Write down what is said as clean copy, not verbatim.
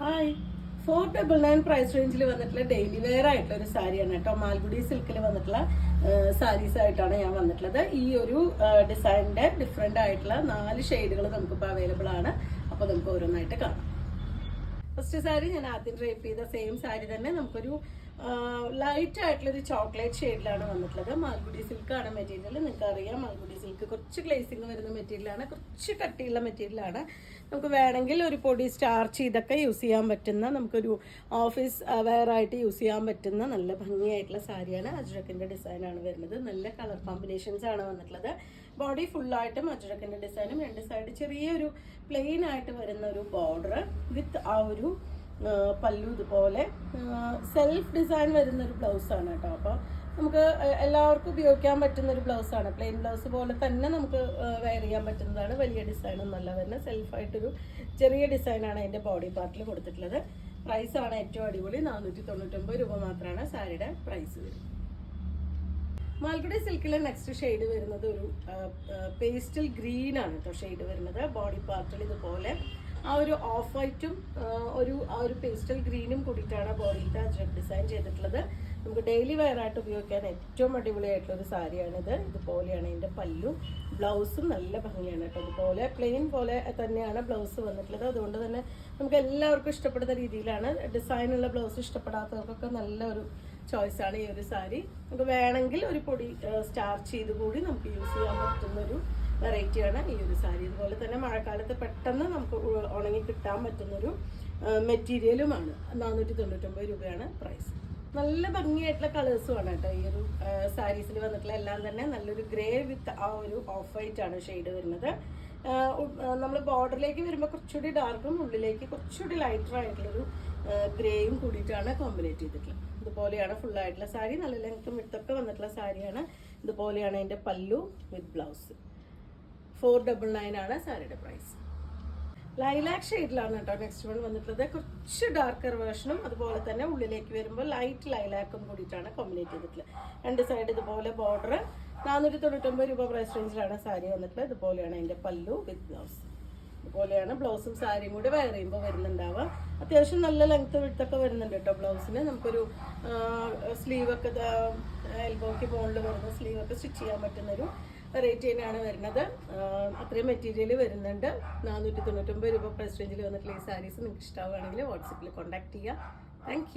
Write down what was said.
Hi, 499 price റേഞ്ചിൽ വന്നിട്ടുള്ള daily wear ആയിട്ടുള്ള ഒരു സാരിയാണ് കേട്ടോ. മാൽഗുഡി സിൽക്കിൽ വന്നിട്ടുള്ള സാരീസ് ആയിട്ടാണ് ഞാൻ വന്നിട്ടുള്ളത്. ഈ ഒരു ഡിസൈനിന്റെ ഡിഫറെന്റ് ആയിട്ടുള്ള 4 ഷെയ്ഡുകൾ നമുക്കിപ്പോൾ അവൈലബിൾ ആണ്. അപ്പോൾ നമുക്ക് ഓരോന്നായിട്ട് കാണാം. ഫസ്റ്റ് സാരി ഞാൻ ആദ്യം ഡ്രൈപ്പ് ചെയ്ത സെയിം സാരി തന്നെ നമുക്കൊരു ലൈറ്റ് ആയിട്ടുള്ള ഒരു ചോക്ലേറ്റ് ഷെയ്ഡിലാണ് വന്നിട്ടുള്ളത്. മാൽഗുഡി സിൽക്ക് ആണ് മെറ്റീരിയൽ. നിങ്ങൾക്ക് അറിയാം, മാൽഗുഡി സിൽക്ക് കുറച്ച് ഗ്ലേസിങ് വരുന്ന മെറ്റീരിയലാണ്, കുറച്ച് കട്ടിയുള്ള മെറ്റീരിയലാണ്. നമുക്ക് വേണമെങ്കിൽ ഒരു പൊടി സ്റ്റാർച്ച് ചെയ്തൊക്കെ യൂസ് ചെയ്യാൻ പറ്റുന്ന, നമുക്കൊരു ഓഫീസ് വെയർ ആയിട്ട് യൂസ് ചെയ്യാൻ പറ്റുന്ന നല്ല ഭംഗിയായിട്ടുള്ള സാരിയാണ്. അജ്രക്കിന്റെ ഡിസൈനാണ് വരുന്നത്. നല്ല കളർ കോമ്പിനേഷൻസ് ആണ് വന്നിട്ടുള്ളത്. ബോഡി ഫുള്ളായിട്ടും അജ്രക്കിന്റെ ഡിസൈനും, രണ്ട് സൈഡ് ചെറിയൊരു പ്ലെയിൻ ആയിട്ട് വരുന്ന ഒരു ബോർഡർ വിത്ത് ആ ഒരു പല്ലു ഇതുപോലെ സെൽഫ് ഡിസൈൻ വരുന്ന ഒരു ബ്ലൗസാണ് കേട്ടോ. അപ്പോൾ നമുക്ക് എല്ലാവർക്കും ഉപയോഗിക്കാൻ പറ്റുന്ന ഒരു ബ്ലൗസാണ്. പ്ലെയിൻ ബ്ലൗസ് പോലെ തന്നെ നമുക്ക് വെയർ ചെയ്യാൻ പറ്റുന്നതാണ്. വലിയ ഡിസൈനൊന്നല്ല വരുന്നത്, സെൽഫായിട്ടൊരു ചെറിയ ഡിസൈനാണ് അതിൻ്റെ ബോഡി പാർട്ടിൽ കൊടുത്തിട്ടുള്ളത്. പ്രൈസാണ് ഏറ്റവും അടിപൊളി. 499 രൂപ മാത്രമാണ് സാരിയുടെ പ്രൈസ് വരുന്നത്. മാൽഗുഡി സിൽക്കിലെ നെക്സ്റ്റ് ഷെയ്ഡ് വരുന്നത് ഒരു പേസ്റ്റൽ ഗ്രീൻ ആണ് കേട്ടോ ഷെയ്ഡ് വരുന്നത്. ബോഡി പാർട്ടിൽ ഇതുപോലെ ആ ഒരു ഓഫ് വൈറ്റും ആ ഒരു പേസ്റ്റൽ ഗ്രീനും കൂടിയിട്ടാണ് ബോഡിയിലത്തെ അജ്രക് ഡിസൈൻ ചെയ്തിട്ടുള്ളത്. നമുക്ക് ഡെയിലി വെയർ ആയിട്ട് ഉപയോഗിക്കാൻ ഏറ്റവും അടിപൊളിയായിട്ടുള്ള ഒരു സാരിയാണിത്. ഇതുപോലെയാണ് ഇതിൻ്റെ പല്ലും. ബ്ലൗസും നല്ല ഭംഗിയാണ് കേട്ടോ. അതുപോലെ പ്ലെയിൻ പോലെ തന്നെയാണ് ബ്ലൗസ് വന്നിട്ടുള്ളത്. അതുകൊണ്ട് തന്നെ നമുക്ക് എല്ലാവർക്കും ഇഷ്ടപ്പെടുന്ന രീതിയിലാണ്. ഡിസൈനുള്ള ബ്ലൗസ് ഇഷ്ടപ്പെടാത്തവർക്കൊക്കെ നല്ലൊരു ചോയ്സാണ് ഈ ഒരു സാരി. നമുക്ക് വേണമെങ്കിൽ ഒരു പൊടി സ്റ്റാർച്ച് ചെയ്ത് കൂടി നമുക്ക് യൂസ് ചെയ്യാൻ പറ്റുന്നൊരു വെറൈറ്റിയാണ് ഈ ഒരു സാരി. അതുപോലെ തന്നെ മഴക്കാലത്ത് പെട്ടെന്ന് നമുക്ക് ഉണങ്ങി കിട്ടാൻ പറ്റുന്നൊരു മെറ്റീരിയലുമാണ്. 499 രൂപയാണ് പ്രൈസ്. നല്ല ഭംഗിയായിട്ടുള്ള കളേഴ്സുമാണ് കേട്ടോ ഈ ഒരു സാരീസിൽ വന്നിട്ടുള്ള എല്ലാം തന്നെ. നല്ലൊരു ഗ്രേ വിത്ത് ആ ഒരു ഓഫ് വൈറ്റ് ആണ് ഷെയ്ഡ് വരുന്നത്. നമ്മൾ ബോർഡറിലേക്ക് വരുമ്പോൾ കുറച്ചുകൂടി ഡാർക്കും ഉള്ളിലേക്ക് കുറച്ചുകൂടി ലൈറ്റർ ആയിട്ടുള്ളൊരു ഗ്രേയും കൂടിയിട്ടാണ് കോമ്പിനേറ്റ് ചെയ്തിട്ടുള്ളത്. ഇതുപോലെയാണ് ഫുള്ളായിട്ടുള്ള സാരി. നല്ല ലെങ്ത്തും വിത്തൊക്കെ വന്നിട്ടുള്ള സാരിയാണ്. ഇതുപോലെയാണ് അതിൻ്റെ പല്ലു വിത്ത് ബ്ലൗസ്. 499 ആണ് സാരിയുടെ പ്രൈസ്. ലൈലാക്ക് ഷെയ്ഡിലാണ് കേട്ടോ നെക്സ്റ്റ് വൺ വന്നിട്ടുള്ളത്. കുറച്ച് ഡാർക്കർ വേർഷനും അതുപോലെ തന്നെ ഉള്ളിലേക്ക് വരുമ്പോൾ ലൈറ്റ് ലൈലാക്കും കൂടിയിട്ടാണ് കോമ്പിനേറ്റ് ചെയ്തിട്ടുള്ളത്. രണ്ട് സൈഡ് ഇതുപോലെ ബോർഡർ. 499 രൂപ പ്രൈസ് റേഞ്ചിലാണ് സാരി വന്നിട്ടുള്ളത്. ഇതുപോലെയാണ് അതിൻ്റെ പല്ലു വിത്ത് ബ്ലൗസ്. ഇതുപോലെയാണ് ബ്ലൗസും സാരിയും കൂടി വെയർ ചെയ്യുമ്പോൾ വരുന്നുണ്ടാവുക. അത്യാവശ്യം നല്ല ലെങ്ത് വിട്ടൊക്കെ വരുന്നുണ്ട് കേട്ടോ ബ്ലൗസിന്. നമുക്കൊരു സ്ലീവൊക്കെ എൽബോക്ക് മുകളിൽ വരുന്ന സ്ലീവൊക്കെ സ്റ്റിച്ച് ചെയ്യാൻ പറ്റുന്നൊരു വെറൈറ്റി തന്നെയാണ് വരുന്നത്. അത്രയും മെറ്റീരിയൽ വരുന്നുണ്ട്. 499 രൂപ പ്രൈസ് റേഞ്ചിൽ വന്നിട്ടുള്ള ഈ സാരീസ് നിങ്ങൾക്ക് ഇഷ്ടമാവുകയാണെങ്കിൽ വാട്സപ്പിൽ കോൺടാക്ട് ചെയ്യുക. താങ്ക്